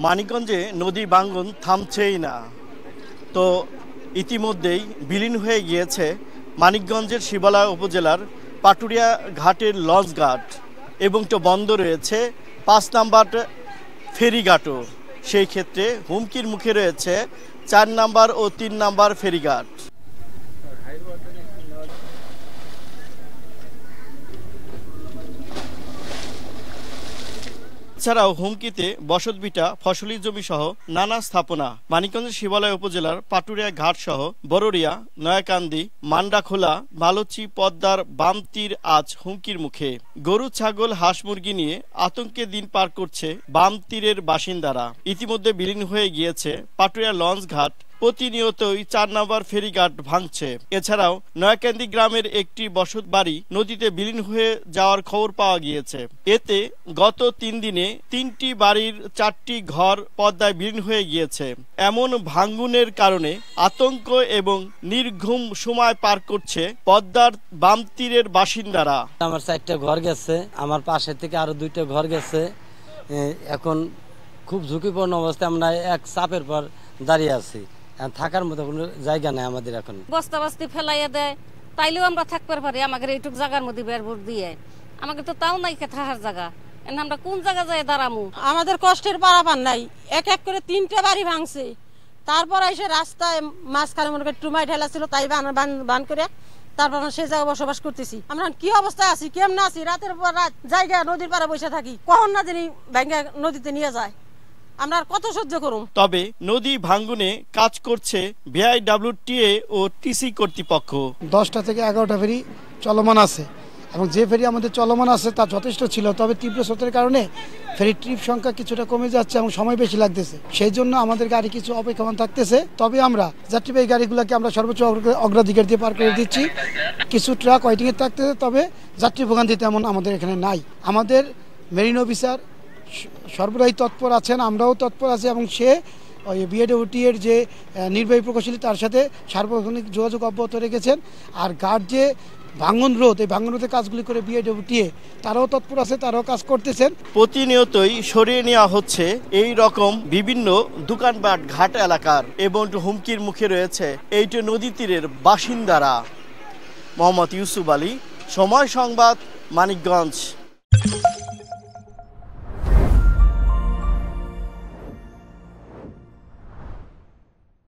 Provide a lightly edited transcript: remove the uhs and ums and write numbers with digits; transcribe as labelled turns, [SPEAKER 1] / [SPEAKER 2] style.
[SPEAKER 1] মানিকগঞ্জে নদী ভাঙ্গন থামছেই না। তো ইতিমধ্যেই বিলীন হয়ে গিয়েছে মানিকগঞ্জের শিবালয় উপজেলার পাটুরিয়া ঘাটের লঞ্চ ঘাট এবং তো বন্ধ রয়েছে ৫ নাম্বার ফেরিঘাটও। সেই ক্ষেত্রে হুমকির মুখে রয়েছে ৪ নাম্বার ও ৩ নাম্বার ফেরিঘাট। এছাড়াও হুমকিতে বসতভিটা, ফসলি জমি সহ নানা স্থাপনা। মানিকগঞ্জের শিবালয় উপজেলার পাটুরিয়া ঘাট সহ বররিয়া, নয়াকান্দি, মান্ডাখোলা, মালচি, পদ্মার বাম তীর আজ হুমকির মুখে। গরু, ছাগল, হাঁস মুরগি নিয়ে আতঙ্কে দিন পার করছে বাম তীরের বাসিন্দারা। ইতিমধ্যে বিলীন হয়ে গিয়েছে পাটুরিয়া লঞ্চ ঘাট। প্রতিনিয়তই ৪ নম্বর ফেরিঘাট ভাঙছে। এছাড়াও নয়াকান্দি গ্রামের একটি বসত বাড়ি নদীতে বিলীন হয়ে যাওয়ার খবর পাওয়া গিয়েছে। এতে গত ৩ দিনে ৩টি বাড়ির ৪টি ঘর পদ্মায় বিলীন হয়ে গিয়েছে। এমন ভাঙ্গনের কারণে আতঙ্ক এবং নির্ঘুম সময় পার করছে পদ্মার বাম তীরের বাসিন্দারা।
[SPEAKER 2] আমার ৪টা ঘর গেছে, আমার পাশে থেকে আরো 2টা ঘর গেছে। এখন খুব ঝুঁকিপূর্ণ অবস্থায় আমরা এক চাপের পর দাঁড়িয়ে আছি। থাকার মতো কোনো জায়গা নেই আমাদের। এখন
[SPEAKER 3] বস্তা বস্তি ফেলাইয়া দেয়, তাইলেও আমরা থাকতে পারি। আমাদের এইটুক জায়গার মধ্যে বেরবুর দিয়ে আমাকে তো তাও নাই থাকার জায়গা। আমরা কোন জায়গা যায় দাঁড়ামু?
[SPEAKER 4] আমাদের কষ্টের পারাপার নাই। এক এক করে 3টে বাড়ি ভাঙছে। তারপর এসে রাস্তায় মাঝখানে মনে করে টুমাই ঠেলা ছিল, তাই বান করে তারপর আমরা সেই জায়গায় বসবাস করতেছি। আমরা কি অবস্থায় আছি, কেমন আছি? রাতের পর রাত জায়গা নদীর পাড়ে বসে থাকি, কখন না জানি ব্যাঙ্গা নদীতে নিয়ে যায়। আমরা আর কত সহ্য করুম?
[SPEAKER 1] তবে নদী ভাঙ্গনে কাজ করছে বিআইডব্লিউটিএ ও টিসি কর্তৃপক্ষ।
[SPEAKER 5] 10টা থেকে 11টা ফেরি চলমান আছে এবং যে ফেরি আমাদের চলমান আছে তা যথেষ্ট ছিল। তবে তীব্র স্রোতের কারণে ফেরি ট্রিপ সংখ্যা কিছুটা কমে যাচ্ছে এবং সময় বেশি লাগতেছে। সেই জন্য আমাদের গাড়ি কিছু অপেক্ষমান থাকতেছে। তবে আমরা যাত্রীবাহী গাড়িগুলোকে আমরা সর্বোচ্চ অগ্রাধিকার দিয়ে পার করে দিচ্ছি। কিছু ট্রাক ওয়েটিংয়ে থাকতেছে, তবে যাত্রী ভোগান্তি তেমন আমাদের এখানে নাই। আমাদের মেরিন অফিসার সর্বদাই তৎপর আছেন, আমরাও তৎপর আছি এবং সে ওই বিআইডব্লিউটিএর যে নির্বাহী প্রকৌশলী তার সাথে সার্বক্ষণিক যোগাযোগ অব্যাহত রেখেছেন। আর গার্ড যে ভাঙন রোধ, এই ভাঙন রোধের কাজগুলি করে বিআইডব্লিউটিএ তারাও তৎপর আছে, তারাও কাজ করতেছেন।
[SPEAKER 1] প্রতিনিয়তই সরিয়ে নেওয়া হচ্ছে এই রকম বিভিন্ন দোকানপাট ঘাট এলাকার এবং হুমকির মুখে রয়েছে এইটা নদী তীরের বাসিন্দারা। মোহাম্মদ ইউসুফ আলী, সময় সংবাদ, মানিকগঞ্জ।